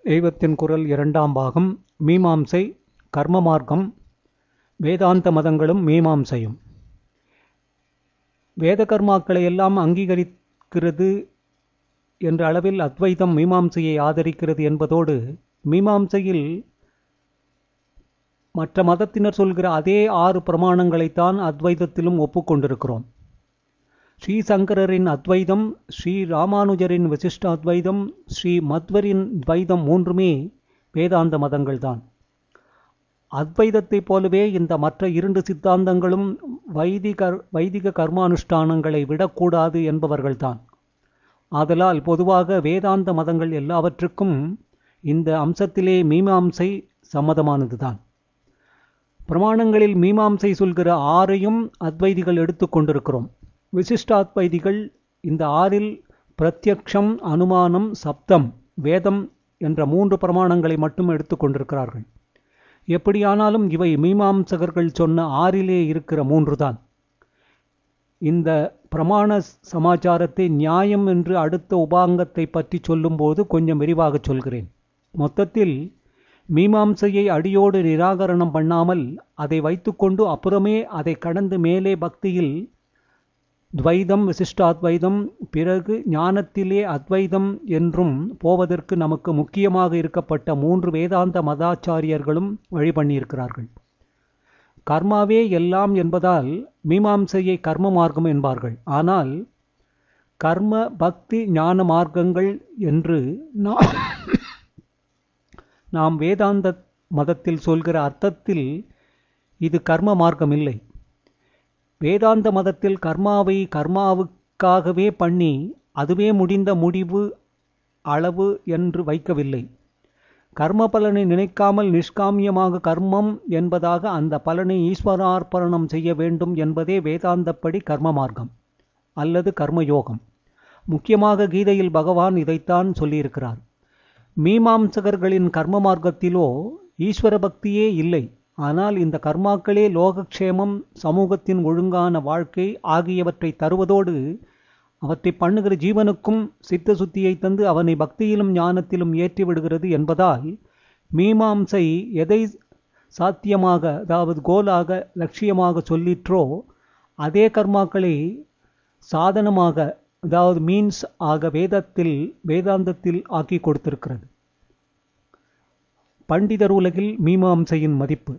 தெய்வத்தின் குரல் இரண்டாம் பாகம். மீமாம்சை, கர்ம மார்க்கம், வேதாந்த மதங்களும் மீமாம்சையும். வேத கர்மாக்களை எல்லாம் அங்கீகரிக்கிறது என்ற அளவில் அத்வைதம் மீமாம்சையை ஆதரிக்கிறது என்பதோடு, மீமாம்சையில் மற்ற மதத்தினர் சொல்கிற அதே 6 பிரமாணங்களைத்தான் அத்வைதத்திலும் ஒப்புக்கொண்டிருக்கிறோம். ஸ்ரீ சங்கரரின் அத்வைதம், ஸ்ரீ ராமானுஜரின் விசிஷ்ட அத்வைதம், ஸ்ரீ மத்வரின் துவைதம் மூன்றுமே வேதாந்த மதங்கள்தான். அத்வைதத்தைப் போலவே இந்த மற்ற 2 சித்தாந்தங்களும் வைதிக கர்மானுஷ்டானங்களை விடக்கூடாது என்பவர்கள்தான். ஆதலால் பொதுவாக வேதாந்த மதங்கள் எல்லாவற்றுக்கும் இந்த அம்சத்திலே மீமாம்சை சம்மதமானதுதான். பிரமாணங்களில் மீமாம்சை சொல்கிற 6ஐயும் அத்வைதிகள் எடுத்துக்கொண்டிருக்கிறோம். விசிஷ்டாத்வைதிகள் இந்த 6இல் பிரத்யக்ஷம், அனுமானம், சப்தம், வேதம் என்ற 3 பிரமாணங்களை மட்டும் எடுத்துக்கொண்டிருக்கிறார்கள். எப்படியானாலும் இவை மீமாம்சகர்கள் சொன்ன 6இலே இருக்கிற 3 தான். இந்த பிரமாண சமாச்சாரத்தை நியாயம் என்று அடுத்த உபாங்கத்தை பற்றி சொல்லும்போது கொஞ்சம் விரிவாக சொல்கிறேன். மொத்தத்தில் மீமாம்சையை அடியோடு நிராகரணம் பண்ணாமல் அதை வைத்துக்கொண்டு அப்புறமே அதை கடந்து மேலே பக்தியில் துவைதம், விசிஷ்டாத்வைதம், பிறகு ஞானத்திலே அத்வைதம் என்றும் போவதற்கு நமக்கு முக்கியமாக இருக்கப்பட்ட 3 வேதாந்த மதாச்சாரியர்களும் வழி பண்ணியிருக்கிறார்கள். கர்மாவே எல்லாம் என்பதால் மீமாம்சையை கர்ம மார்க்கம் என்பார்கள். ஆனால் கர்ம, பக்தி, ஞான மார்க்கங்கள் என்று நாம் வேதாந்த மதத்தில் சொல்கிற அர்த்தத்தில் இது கர்ம மார்க்கம் இல்லை. வேதாந்த மதத்தில் கர்மாவை கர்மாவுக்காகவே பண்ணி அதுவே முடிந்த முடிவு அளவு என்று வைக்கவில்லை. கர்ம பலனை நினைக்காமல் நிஷ்காமியமாக கர்மம் என்பதாக அந்த பலனை ஈஸ்வரார்ப்பணம் செய்ய வேண்டும் என்பதே வேதாந்தப்படி கர்ம மார்க்கம் அல்லது கர்மயோகம். முக்கியமாக கீதையில் பகவான் இதைத்தான் சொல்லியிருக்கிறார். மீமாம்சகர்களின் கர்ம மார்க்கத்திலோ ஈஸ்வர பக்தியே இல்லை. ஆனால் இந்த கர்மாக்களே லோகக்ஷேமம், சமூகத்தின் ஒழுங்கான வாழ்க்கை ஆகியவற்றை தருவதோடு அவற்றை பண்ணுகிற ஜீவனுக்கும் சித்த சுத்தியை தந்து அவனை பக்தியிலும் ஞானத்திலும் ஏற்றிவிடுகிறது என்பதால் மீமாம்சை எதை சாத்தியமாக, அதாவது கோலாக, லட்சியமாக சொல்லிற்றோ அதே கர்மாக்களை சாதனமாக, அதாவது மீன்ஸ் ஆக வேதாந்தத்தில் ஆக்கி கொடுத்திருக்கிறது. பண்டிதர் உலகில் மீமாம்சையின் மதிப்பு.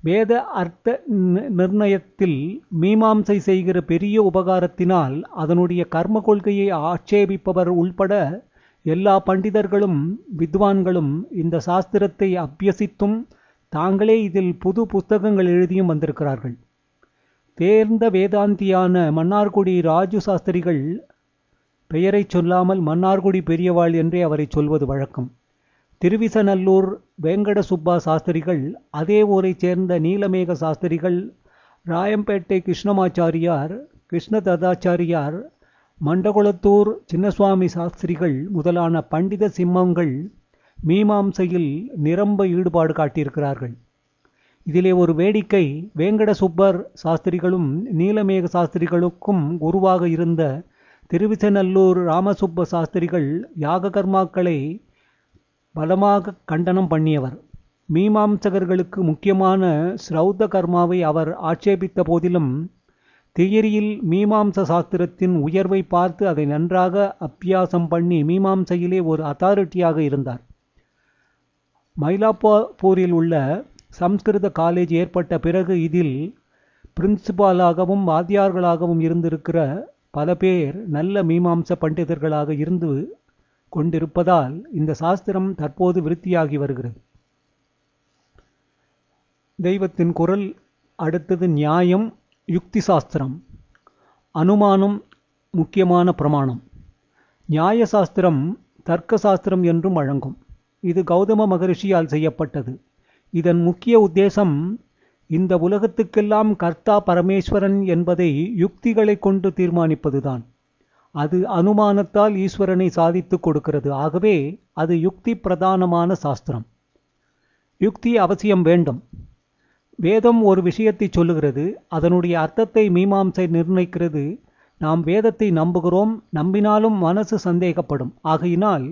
வேத அர்த்த நிர்ணயத்தில் மீமாம்சை செய்கிற பெரிய உபகாரத்தினால் அதனுடைய கர்ம கொள்கையை ஆட்சேபிப்பவர் உள்பட எல்லா பண்டிதர்களும் வித்வான்களும் இந்த சாஸ்திரத்தை அபியசித்தும் தாங்களே இதில் புது புஸ்தகங்கள் எழுதியும் வந்திருக்கிறார்கள். தேர்ந்த வேதாந்தியான மன்னார்குடி ராஜு சாஸ்திரிகள், பெயரை சொல்லாமல் மன்னார்குடி பெரியவாள் என்றே அவரை சொல்வது வழக்கம். திருவிசநல்லூர் வெங்கட சுப்பா சாஸ்திரிகள், அதே ஊரைச் சேர்ந்த நீலமேக சாஸ்திரிகள், ராயம்பேட்டை கிருஷ்ணமாச்சாரியார், கிருஷ்ணததாச்சாரியார், மண்டகுளத்தூர் சின்னசுவாமி சாஸ்திரிகள் முதலான பண்டித சிம்மங்கள் மீமாம்சையில் நிரம்ப ஈடுபாடு காட்டியிருக்கிறார்கள். இதிலே ஒரு வேடிக்கை, வேங்கட சுப்பர் சாஸ்திரிகளும் நீலமேக சாஸ்திரிகளுக்கும் குருவாக இருந்த திருவிசநல்லூர் ராமசுப்ப சாஸ்திரிகள் யாக கர்மாக்களை பலமாக கண்டனம் பண்ணியவர். மீமாம்சகர்களுக்கு முக்கியமான ஸ்ரௌத கர்மாவை அவர் ஆட்சேபித்த போதிலும் தியரியில் மீமாம்ச சாஸ்திரத்தின் உயர்வை பார்த்து அதை நன்றாக அபியாசம் பண்ணி மீமாம்சையிலே ஒரு அத்தாரிட்டியாக இருந்தார். மயிலாப்பூரில் உள்ள சம்ஸ்கிருத காலேஜ் ஏற்பட்ட பிறகு இதில் பிரின்சிபாலாகவும் வாத்தியார்களாகவும் இருந்திருக்கிற பல பேர் நல்ல மீமாம்ச பண்டிதர்களாக இருந்து கொண்டிருப்பதால் இந்த சாஸ்திரம் தற்போது விருத்தியாகி வருகிறது. தெய்வத்தின் குரல். அடுத்தது நியாயம், யுக்தி சாஸ்திரம். அனுமானம் முக்கியமான பிரமாணம். நியாய சாஸ்திரம் தர்க்க சாஸ்திரம் என்றும் வழங்கும். இது கௌதம மகரிஷியால் செய்யப்பட்டது. இதன் முக்கிய உத்தேசம் இந்த உலகத்துக்கெல்லாம் கர்த்தா பரமேஸ்வரன் என்பதை யுக்திகளை கொண்டு தீர்மானிப்பதுதான். அது அனுமானத்தால் ஈஸ்வரனை சாதித்து கொடுக்கிறது. ஆகவே அது யுக்தி பிரதானமான சாஸ்திரம். யுக்தி அவசியம் வேண்டும். வேதம் ஒரு விஷயத்தை சொல்லுகிறது, அதனுடைய அர்த்தத்தை மீமாம்சை நிர்ணயிக்கிறது. நாம் வேதத்தை நம்புகிறோம், நம்பினாலும் மனசு சந்தேகப்படும். ஆகையினால்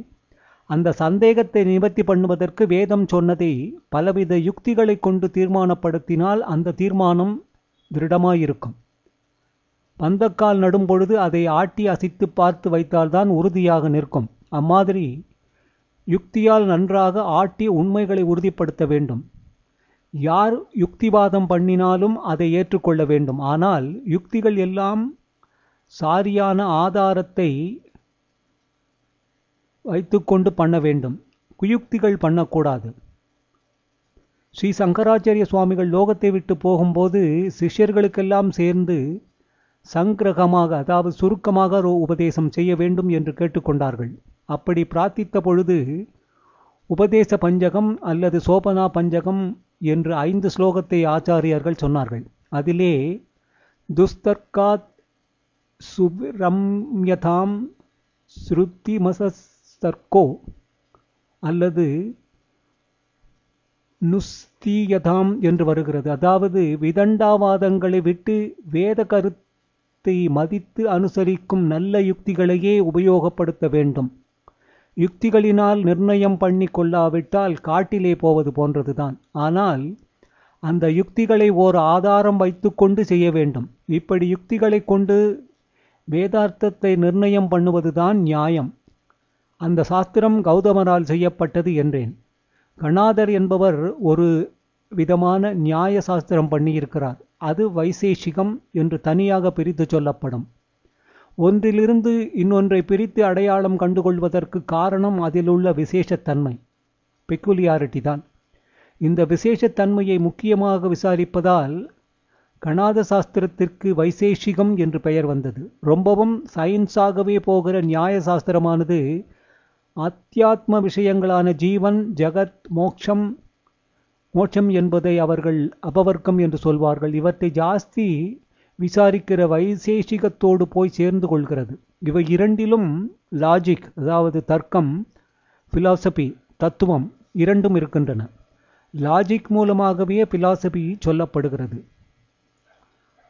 அந்த சந்தேகத்தை நிவர்த்தி பண்ணுவதற்கு வேதம் சொன்னதை பலவித யுக்திகளை கொண்டு தீர்மானப்படுத்தினால் அந்த தீர்மானம் திருடமாயிருக்கும். பந்தக்கால் நடும் பொழுது அதை ஆட்டி அசைத்து பார்த்து வைத்தால்தான் உறுதியாக நிற்கும். அம்மாதிரி யுக்தியால் நன்றாக ஆட்டி உண்மைகளை உறுதிப்படுத்த வேண்டும். யார் யுக்திவாதம் பண்ணினாலும் அதை ஏற்றுக்கொள்ள வேண்டும். ஆனால் யுக்திகள் எல்லாம் சாரியான ஆதாரத்தை வைத்துக்கொண்டு பண்ண வேண்டும். குயுக்திகள் பண்ணக்கூடாது. ஸ்ரீ சங்கராச்சாரிய சுவாமிகள் லோகத்தை விட்டு போகும்போது சிஷ்யர்களுக்கெல்லாம் சேர்ந்து சங்கிரகமாக, அதாவது சுருக்கமாக உபதேசம் செய்ய வேண்டும் என்று கேட்டுக்கொண்டார்கள். அப்படி பிரார்த்தித்த பொழுது உபதேச பஞ்சகம் அல்லது சோபனா பஞ்சகம் என்று 5 ஸ்லோகத்தை ஆச்சாரியர்கள் சொன்னார்கள். அதிலே துஸ்தர்காத் சுவிரம்யதாம் ஸ்ருதிமசஸ்தர்கோ அல்லது நுஸ்தீயதாம் என்று வருகிறது. அதாவது விதண்டாவாதங்களை விட்டு வேத கருத்தை மதித்து அனுசரிக்கும் நல்ல யுக்திகளையே உபயோகப்படுத்த வேண்டும். யுக்திகளினால் நிர்ணயம் பண்ணி கொள்ளாவிட்டால் காட்டிலே போவது போன்றதுதான். ஆனால் அந்த யுக்திகளை ஓர் ஆதாரம் வைத்துக்கொண்டு செய்ய வேண்டும். இப்படி யுக்திகளை கொண்டு வேதார்த்தத்தை நிர்ணயம் பண்ணுவதுதான் நியாயம். அந்த சாஸ்திரம் கௌதமரால் செய்யப்பட்டது என்றேன். கணாதர் என்பவர் ஒரு விதமான நியாய சாஸ்திரம் பண்ணியிருக்கிறார். அது வைசேஷிகம் என்று தனியாக பிரித்து சொல்லப்படும். ஒன்றிலிருந்து இன்னொன்றை பிரித்து அடையாளம் கண்டுகொள்வதற்கு காரணம் அதிலுள்ள விசேஷத்தன்மை, பெக்குலியாரிட்டி தான். இந்த விசேஷத்தன்மையை முக்கியமாக விசாரிப்பதால் கணாத சாஸ்திரத்திற்கு வைசேஷிகம் என்று பெயர் வந்தது. ரொம்பவும் சயின்ஸாகவே போகிற நியாய சாஸ்திரமானது ஆத்தியாத்ம விஷயங்களான ஜீவன், ஜகத், மோட்சம் என்பதை அவர்கள் அபவர்க்கம் என்று சொல்வார்கள். இவற்றை ஜாஸ்தி விசாரிக்கிற வைசேஷிகத்தோடு போய் சேர்ந்து கொள்கிறது. இவை இரண்டிலும் லாஜிக், அதாவது தர்க்கம், பிலாசபி, தத்துவம் இரண்டும் இருக்கின்றன. லாஜிக் மூலமாகவே பிலாசபி சொல்லப்படுகிறது.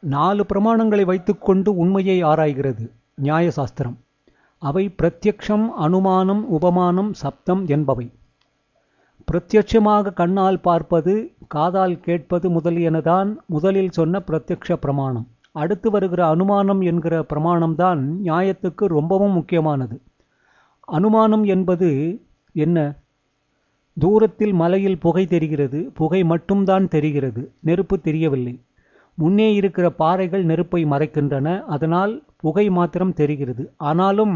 4 பிரமாணங்களை வைத்துக்கொண்டு உண்மையை ஆராய்கிறது நியாயசாஸ்திரம். அவை பிரத்யக்ஷம், அனுமானம், உபமானம், சப்தம் என்பவை. பிரத்யட்சமாக கண்ணால் பார்ப்பது, காதால் கேட்பது முதலியனதான் முதலில் சொன்ன பிரத்யக்ஷ பிரமாணம். அடுத்து வருகிற அனுமானம் என்கிற பிரமாணம்தான் நியாயத்துக்கு ரொம்பவும் முக்கியமானது. அனுமானம் என்பது என்ன? தூரத்தில் மலையில் புகை தெரிகிறது, புகை மட்டும்தான் தெரிகிறது, நெருப்பு தெரியவில்லை. முன்னே இருக்கிற பாறைகள் நெருப்பை மறைக்கின்றன, அதனால் புகை மாத்திரம் தெரிகிறது. ஆனாலும்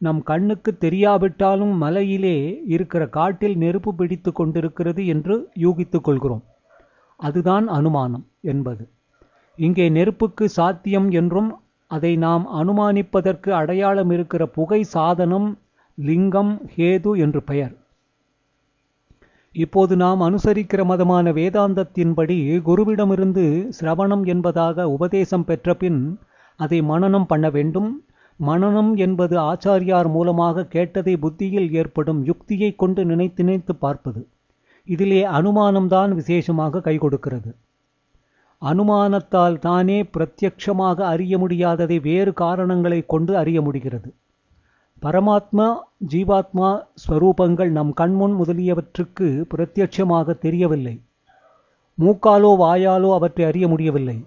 நம் கண்ணுக்கு தெரியாவிட்டாலும் மலையிலே இருக்கிற காட்டில் நெருப்பு பிடித்து கொண்டிருக்கிறது என்று யூகித்துக் கொள்கிறோம். அதுதான் அனுமானம் என்பது. இங்கே நெருப்புக்கு சாத்தியம் என்றும் அதை நாம் அனுமானிப்பதற்கு அடையாளம் இருக்கிற புகை சாதனம், லிங்கம், ஹேது என்று பெயர். இப்போது நாம் அனுசரிக்கிற மதமான வேதாந்தத்தின்படி குருவிடமிருந்து சிரவணம் என்பதாக உபதேசம் பெற்ற பின் அதை மனனம் பண்ண வேண்டும். மனனம் என்பது ஆச்சாரியார் மூலமாக கேட்டதை புத்தியில் ஏற்படும் யுக்தியை கொண்டு நினைத்து பார்ப்பது. இதிலே அனுமானம்தான் விசேஷமாக கை கொடுக்கிறது. அனுமானத்தால் தானே பிரத்யக்ஷமாக அறிய முடியாததை வேறு காரணங்களை கொண்டு அறிய முடிகிறது. பரமாத்மா, ஜீவாத்மா ஸ்வரூபங்கள் நம் கண்முன் முதலியவற்றுக்கு பிரத்யட்சமாக தெரியவில்லை. மூக்காலோ வாயாலோ அவற்றை அறிய முடியவில்லை.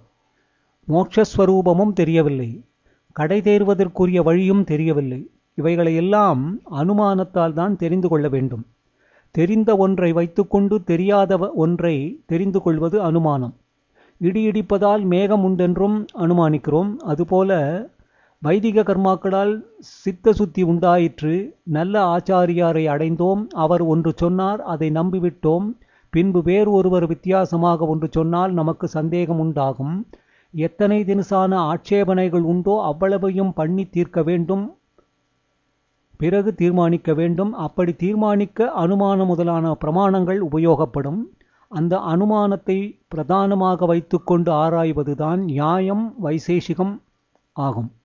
மோட்சஸ்வரூபமும் தெரியவில்லை. கடை தேர்வதற்குரிய வழியும் தெரியவில்லை. இவைகளையெல்லாம் அனுமானத்தால் தான் தெரிந்து கொள்ள வேண்டும். தெரிந்த ஒன்றை வைத்துக்கொண்டு தெரியாத ஒன்றை தெரிந்து கொள்வது அனுமானம். இடி இடிப்பதால் மேகம் உண்டென்றும் அனுமானிக்கிறோம். அதுபோல வைதிக கர்மாக்களால் சித்த சுத்தி உண்டாயிற்று. நல்ல ஆச்சாரியாரை அடைந்தோம், அவர் ஒன்று சொன்னார், அதை நம்பிவிட்டோம். பின்பு வேறு ஒருவர் வித்தியாசமாக ஒன்று சொன்னால் நமக்கு சந்தேகம் உண்டாகும். எத்தனை தினசான ஆட்சேபனைகள் உண்டோ அவ்வளவையும் பண்ணி தீர்க்க வேண்டும், பிறகு தீர்மானிக்க வேண்டும். அப்படி தீர்மானிக்க அனுமானம் முதலான பிரமாணங்கள் உபயோகப்படும். அந்த அனுமானத்தை பிரதானமாக வைத்துக்கொண்டு ஆராய்வதுதான் நியாயம், வைசேஷிகம் ஆகும்.